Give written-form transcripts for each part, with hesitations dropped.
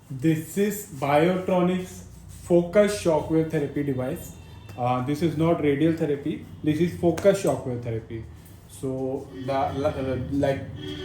This is Biotronix Focus Shockwave Therapy device. This is not radial therapy. This is focus shockwave therapy. So like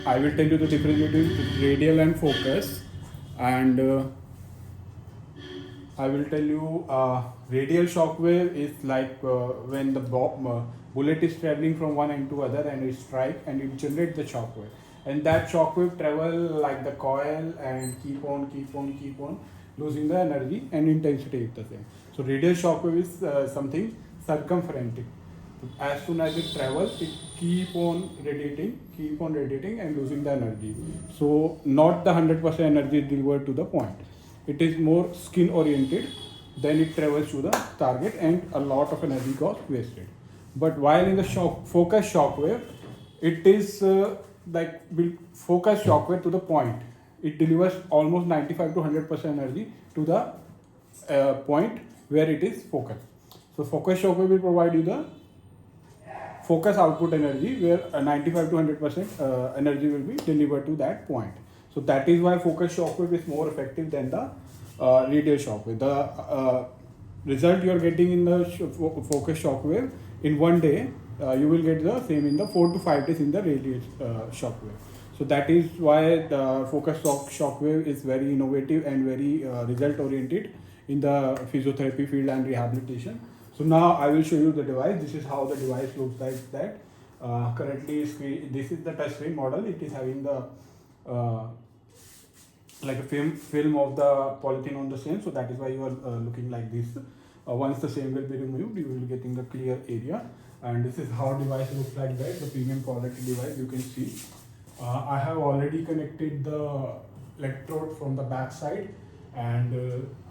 I will tell you the difference between radial and focus, and I will tell you radial shockwave is like when the bullet is traveling from one end to other and it strike and it generates the shockwave. And that shockwave travel like the coil and keep on losing the energy and intensity is the same. So radial shockwave is something circumferential. As soon as it travels, it keep on radiating and losing the energy. So not the 100% energy is delivered to the point. It is more skin oriented, then it travels to the target and a lot of energy got wasted. But while in the focus shockwave, it is like will focus shockwave to the point. It delivers almost 95 to 100% energy to the point where it is focused. So focus shockwave will provide you the focus output energy where 95 to 100% energy will be delivered to that point. So that is why focus shockwave is more effective than the radial shockwave. The result you are getting in the focus shockwave in one day, you will get the same in the 4 to 5 days in the radial shockwave. So that is why the focus shockwave is very innovative and very result oriented in the physiotherapy field and rehabilitation. So now I will show you the device. This is how the device looks like that. Currently, this is the touch screen model. It is having the like a film of the polythene on the same. So that is why you are looking like this. Once the same will be removed, you will be getting the clear area. And this is how device looks like that. The premium quality device you can see. I have already connected the electrode from the back side, and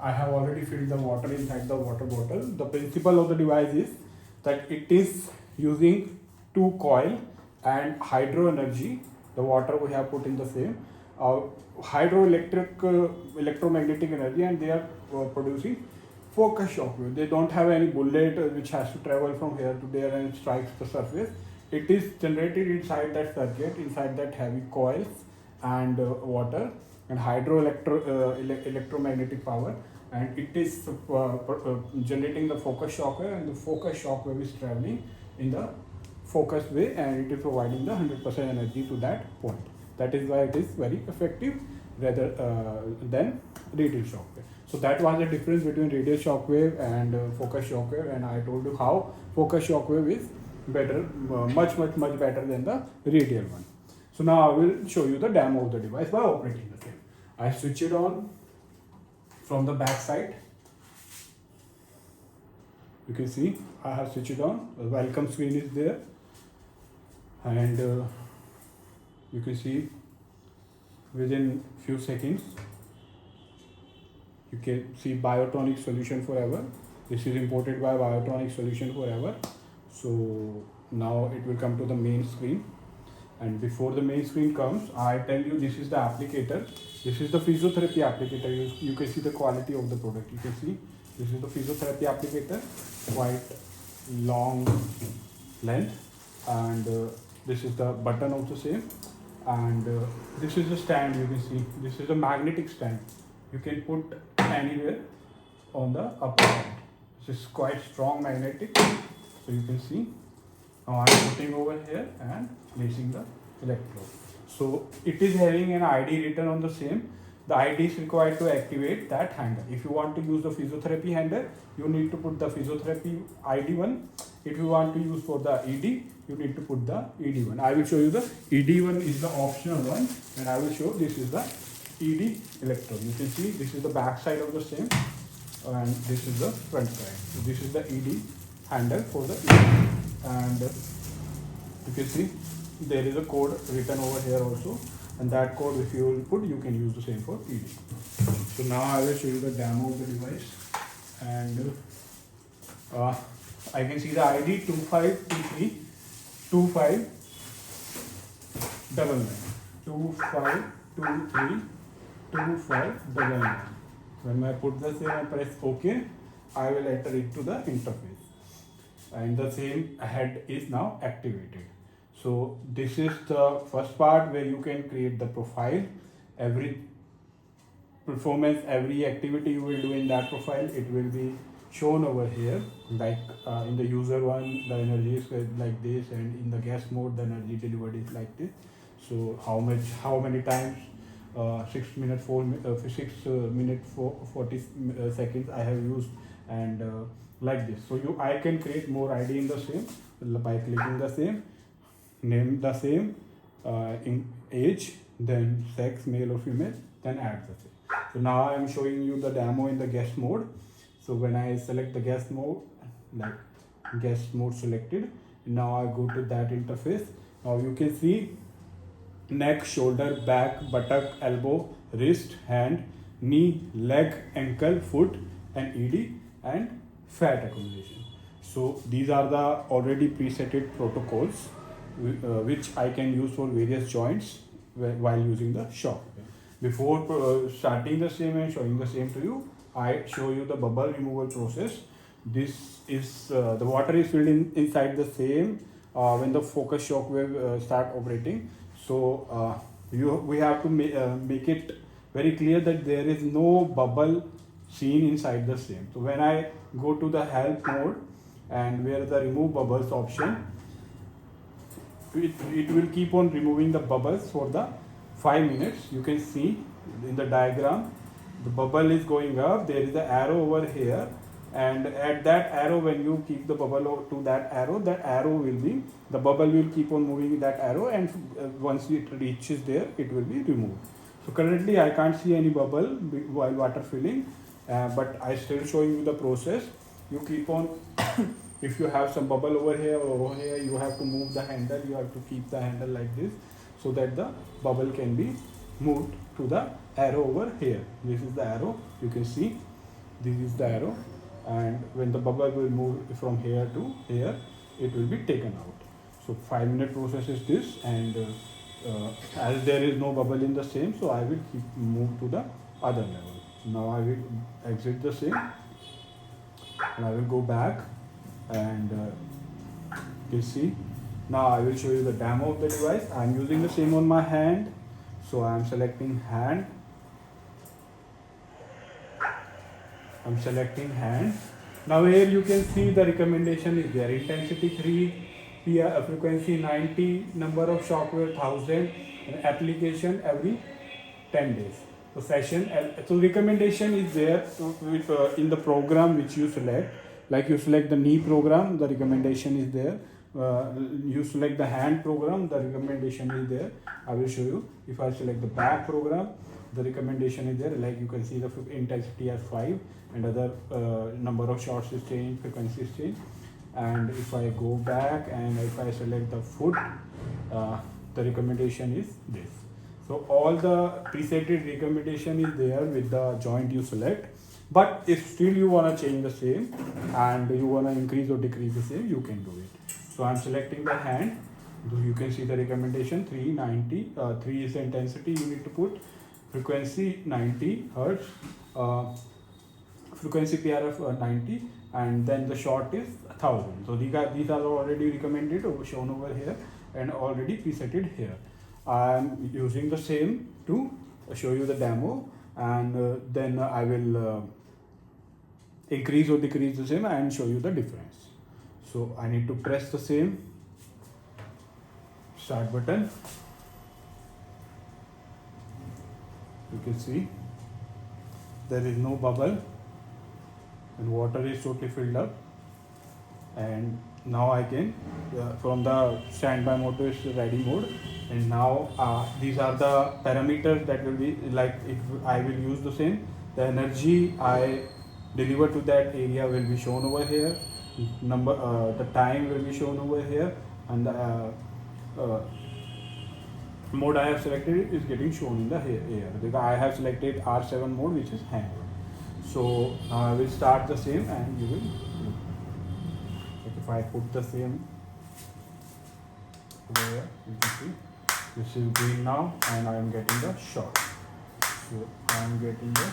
I have already filled the water inside the water bottle. The principle of the device is that it is using two coil and hydro energy, the water we have put in the same hydroelectric electromagnetic energy, and they are producing focus shockwave. They don't have any bullet which has to travel from here to there and strikes the surface. It is generated inside that circuit, inside that heavy coils and water and electromagnetic power, and it is generating the focus shockwave, and the focus shockwave is traveling in the focused way and it is providing the 100% energy to that point. That is why it is very effective rather than radial shockwave. So that was the difference between radial shockwave and focus shockwave, and I told you how focus shockwave is better, much better than the radial one. So now I will show you the demo of the device by operating the same. I switch it on from the back side. You can see I have switched it on. The welcome screen is there, and you can see within few seconds you can see Biotronix Solution Forever. This is imported by Biotronix Solution Forever. So now it will come to the main screen, and before the main screen comes, I tell you this is the applicator. This is the physiotherapy applicator. You can see the quality of the product. You can see this is the physiotherapy applicator, quite long length, and this is the button of the same, and this is the stand. You can see this is a magnetic stand. You can put anywhere on the upper side. This is quite strong magnetic. So you can see now I am putting over here and placing the electrode. So it is having an ID written on the same. The ID is required to activate that handle. If you want to use the physiotherapy handle, you need to put the physiotherapy ID one. If you want to use for the ED, you need to put the ED one. I will show you the ED one is the optional one, and I will show this is the ED electrode. You can see this is the back side of the same, and this is the front side. So this is the ED handle for the ED, and you can see there is a code written over here also, and that code if you will put, you can use the same for ED. So now I will show you the demo of the device, and I can see the ID 2523 2599 2523 2599. When I put the same and press OK, I will enter it to the interface, and the same head is now activated. So this is the first part where you can create the profile. Every performance, every activity you will do in that profile, it will be shown over here. Like in the user one, the energy is like this, and in the guest mode, the energy delivered is like this. So how many times, 40 seconds I have used, and like this. So I can create more ID in the same by clicking the same, name the same, in age, then sex, male or female, then add the same. So now I am showing you the demo in the guest mode. So when I select the guest mode, like guest mode selected, now I go to that interface. Now you can see neck, shoulder, back, buttock, elbow, wrist, hand, knee, leg, ankle, foot, and ED, and fat accumulation. So these are the already presetted protocols which I can use for various joints while using the shock. Before starting the same and showing the same to you, I show you the bubble removal process. This is the water is filled inside the same when the focus shockwave start operating. So we have to make it very clear that there is no bubble seen inside the same. So when I go to the help mode and where the remove bubbles option, it will keep on removing the bubbles for the 5 minutes. You can see in the diagram the bubble is going up, there is an arrow over here, and at that arrow, when you keep the bubble to that arrow will be, the bubble will keep on moving that arrow, and once it reaches there, it will be removed. So currently I can't see any bubble while water filling, but I still showing you the process. You keep on if you have some bubble over here or over here, you have to move the handle, you have to keep the handle like this so that the bubble can be moved to the arrow over here. This is the arrow, you can see this is the arrow, and when the bubble will move from here to here, it will be taken out. So 5-minute process is this, and as there is no bubble in the same, so I will move to the other level. Now I will exit the same and I will go back, and you see now I will show you the demo of the device. I am using the same on my hand, so I am selecting hand. I'm selecting hand. Now here you can see the recommendation is there: intensity 3, frequency 90, number of shockwave 1000, and application every 10 days. So session, so recommendation is there in the program which you select. Like you select the knee program, the recommendation is there. You select the hand program, the recommendation is there. I will show you. If I select the back program, the recommendation is there. Like you can see the intensity as 5, and other number of shots is changed, frequency is changed. And if I go back and if I select the foot, the recommendation is this. So all the presetted recommendation is there with the joint you select. But if still you want to change the same and you want to increase or decrease the same, you can do it. So I'm selecting the hand. You can see the recommendation 390. 3 is the intensity you need to put. Frequency 90 hertz. Frequency PRF 90, and then the shot is 1000. So these are already recommended or shown over here and already presetted here. I'm using the same to show you the demo, and then I will increase or decrease the same and show you the difference. So I need to press the same start button. You can see there is no bubble and water is totally filled up, and now I can from the standby mode to ready mode, and now these are the parameters that will be like if I will use the same. The energy I deliver to that area will be shown over here. The time will be shown over here, and the mode I have selected is getting shown in the here because I have selected R7 mode, which is hand. So now I will start the same, and you will look. Like if I put the same over here, you can see this is green now, and I am getting the shot. So I am getting the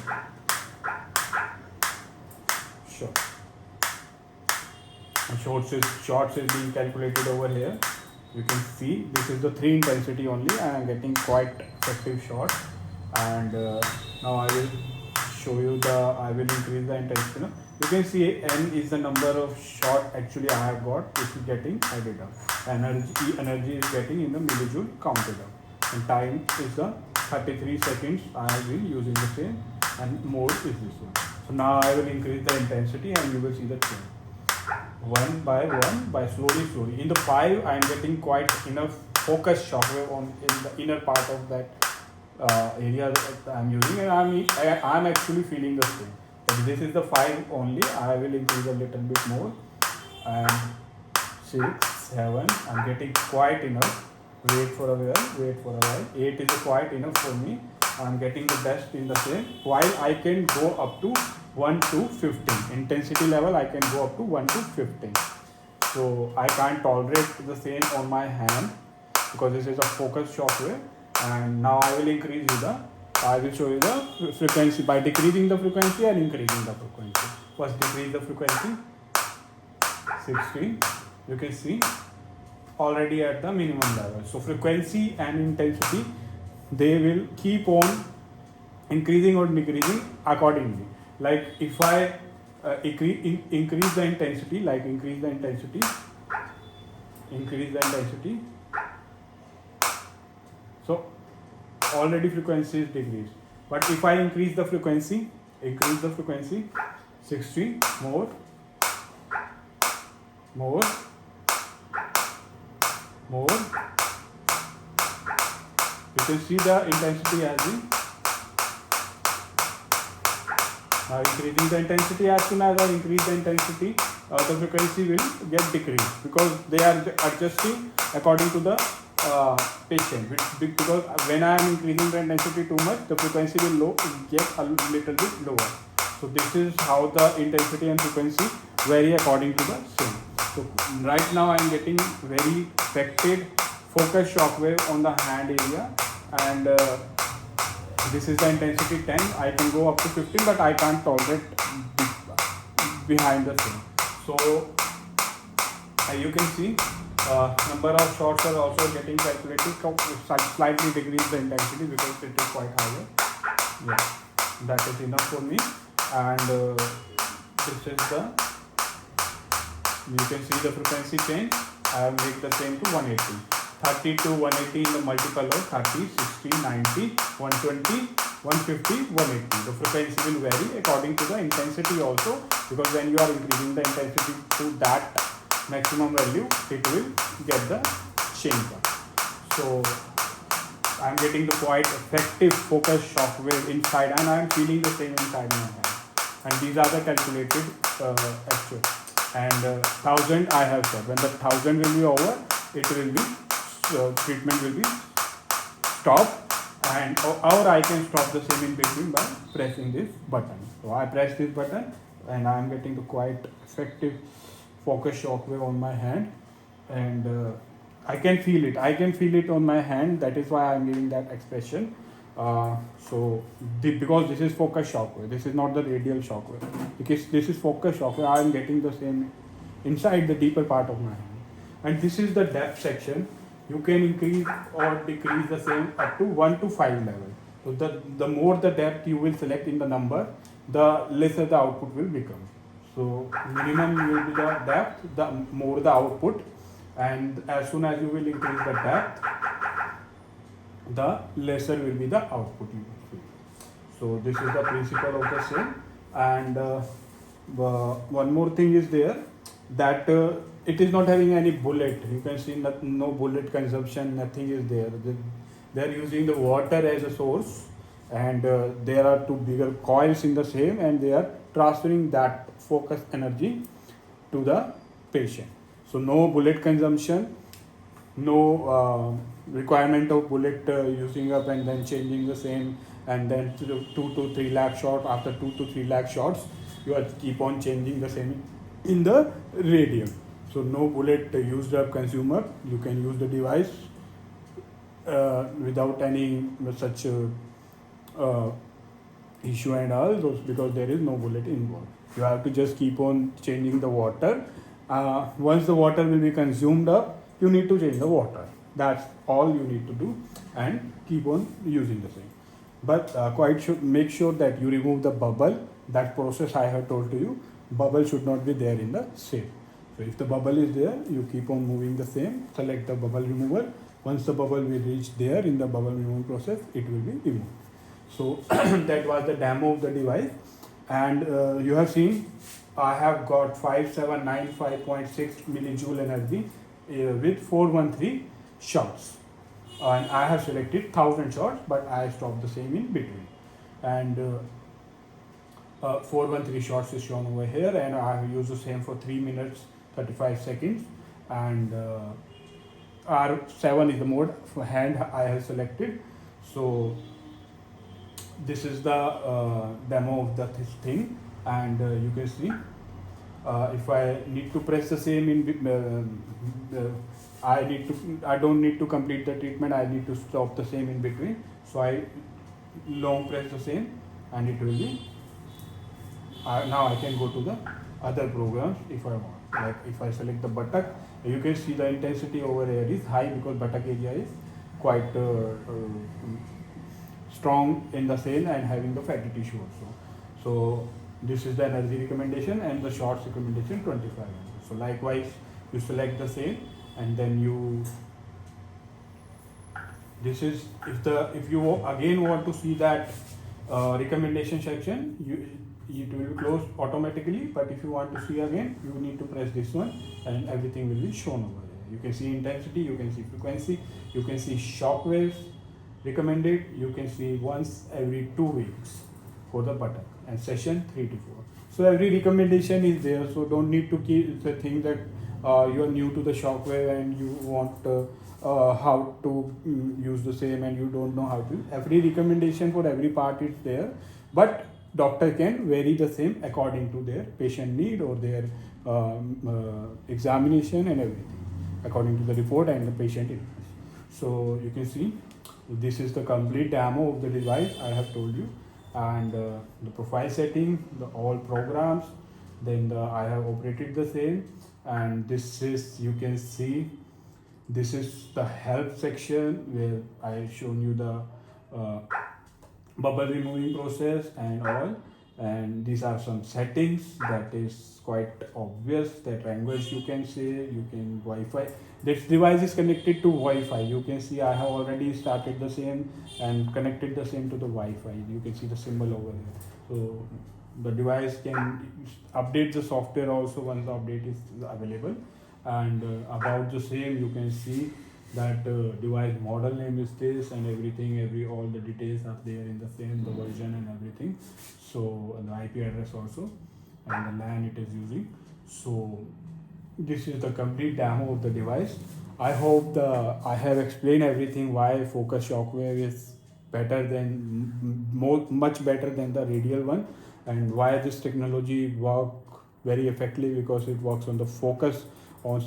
shot. And shots is being calculated over here. You can see this is the 3 intensity only. I am getting quite effective shot, and Now I will show you I will increase the intensity. Now, you can see N is the number of shot actually I have got, which is getting added up. Energy is getting in the millijoule counted up. And time is the 33 seconds I have been using the same, and mode is this one. So now I will increase the intensity and you will see the change. One by slowly. In the 5 I am getting quite enough focus shockwave in the inner part of that area that I am using, and I am actually feeling the same. But this is the 5 only. I will increase a little bit more, and 6, 7. I am getting quite enough. Wait for a while. 8 is quite enough for me. I am getting the best in the same. While I can go up to 1 to 15 intensity level, I can go up to 1 to 15. So I can't tolerate the same on my hand because this is a focus shockwave. And now I will I will show you the frequency by decreasing the frequency and increasing the frequency. First decrease the frequency, 16. You can see already at the minimum level. So frequency and intensity, they will keep on increasing or decreasing accordingly. Like if I increase the intensity, so already frequency is decreased. But if I increase the frequency, 60, more, you can see the intensity has been now increasing the intensity. As soon as I increase the intensity, the frequency will get decreased because they are adjusting according to the patient. Because when I am increasing the intensity too much, the frequency will get a little bit lower. So this is how the intensity and frequency vary according to the same. So right now I am getting very effective focus shockwave on the hand area, and this is the intensity 10. I can go up to 15, but I can't tolerate behind the same. So you can see number of shots are also getting calculated. Slightly decrease the intensity because it is quite higher. Yeah, that is enough for me. And this is you can see the frequency change. I have made the same to 180. 30 to 180 in the multiple of 30, 60, 90, 120, 150, 180. The frequency will vary according to the intensity also, because when you are increasing the intensity to that maximum value, it will get the change. So I am getting the quite effective focus shockwave inside, and I am feeling the same inside my hand. And these are the calculated actual. And 1000 I have said. When the 1000 will be over, it will be treatment will be stopped, and or I can stop the same in between by pressing this button. So I press this button, and I am getting the quite effective focus shockwave on my hand, and I can feel it. I can feel it on my hand. That is why I am giving that expression. Because this is focus shockwave. This is not the radial shockwave. Because this is focus shockwave, I am getting the same inside the deeper part of my hand. And this is the depth section. You can increase or decrease the same up to 1 to 5 level. So the more the depth you will select in the number, the lesser the output will become. So minimum will be the depth, the more the output, and as soon as you will increase the depth, the lesser will be the output you will see. So this is the principle of the same. And one more thing is there, that it is not having any bullet. You can see no bullet consumption, nothing is there. They are using the water as a source, and there are two bigger coils in the same, and they are transferring that focus energy to the patient. So no bullet consumption, no requirement of bullet using up and then changing the same, and then 2 to 3 lakh shot. After 2 to 3 lakh shots, you have to keep on changing the same in the radial. So no bullet used up consumer. You can use the device without any such issue and all those, because there is no bullet involved. You have to just keep on changing the water. Once the water will be consumed up, you need to change the water. That's all you need to do, and keep on using the same. but make sure that you remove the bubble. That process I have told to you, bubble should not be there in the shape. So if the bubble is there, you keep on moving the same, select the bubble remover. Once the bubble will reach there in the bubble removal process, it will be removed. So that was the demo of the device, and you have seen I have got 5795.6 millijoule energy with 413 shots, and I have selected 1000 shots, but I stopped the same in between. And 413 shots is shown over here, and I have used the same for 3 minutes 35 seconds. And R7 is the mode for hand I have selected. So this is the demo of this thing, and you can see if I need to press the same in I don't need to complete the treatment, I need to stop the same in between. So I long press the same, and it will be now I can go to the other programs if I want. Like if I select the buttock, you can see the intensity over here is high because buttock area is quite strong in the cell and having the fatty tissue also. So this is the energy recommendation, and the shots recommendation 25. So likewise you select the same, and then you this is if you again want to see that recommendation section, it will be closed automatically, but if you want to see again, you need to press this one and everything will be shown over there. You can see intensity, you can see frequency, you can see shock waves recommended, you can see once every 2 weeks for the buttock, and session 3 to 4. So every recommendation is there, so don't need to keep the thing that you are new to the shockwave and you want how to use the same and you don't know how to. Every recommendation for every part is there, but doctor can vary the same according to their patient need or their examination and everything according to the report and the patient interest. So you can see this is the complete demo of the device I have told you, and the profile setting, the all programs, then I have operated the same, and this is, you can see, this is the help section where I shown you the bubble removing process and all, and these are some settings that is quite obvious, that language you can say, you can Wi-Fi. This device is connected to Wi-Fi. You can see I have already started the same and connected the same to the Wi-Fi. You can see the symbol over here. So the device can update the software also once the update is available. And about the same, you can see that device model name is this, and everything, all the details are there in the same, the version and everything. So the IP address also, and the LAN it is using. So this is the complete demo of the device. I hope I have explained everything, why focus shockwave is better than much better than the radial one, and why this technology work very effectively, because it works on the focus, on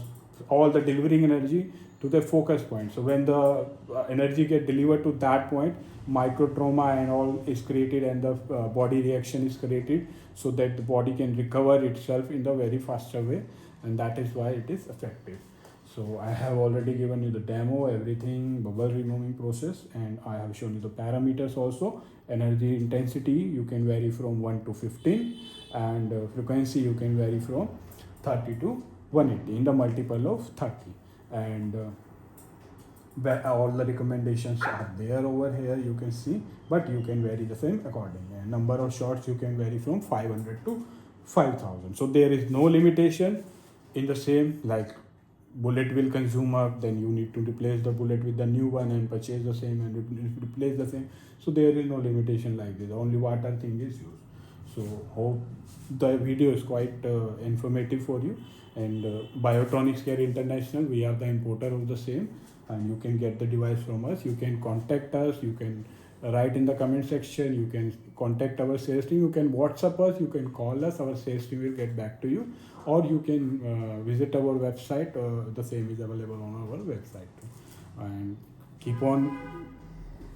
all the delivering energy to the focus point. So when the energy get delivered to that point, micro trauma and all is created, and the body reaction is created, so that the body can recover itself in the very faster way, and that is why it is effective. So I have already given you the demo, everything, bubble removing process, and I have shown you the parameters also. Energy intensity you can vary from 1 to 15, and frequency you can vary from 30 to 180 in the multiple of 30, and all the recommendations are there over here, you can see, but you can vary the same accordingly. And number of shots you can vary from 500 to 5000. So there is no limitation in the same, like bullet will consume up, then you need to replace the bullet with the new one and purchase the same and replace the same. So there is no limitation like this, only water thing is used. So hope the video is quite informative for you. And Biotronix Care International, we are the importer of the same, and you can get the device from us. You can contact us, you can write in the comment section, you can contact our sales team, you can WhatsApp us, you can call us, our sales team will get back to you, or you can visit our website, the same is available on our website. And keep on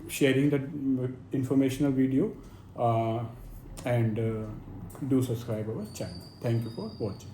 sharing the informational video, and do subscribe our channel. Thank you for watching.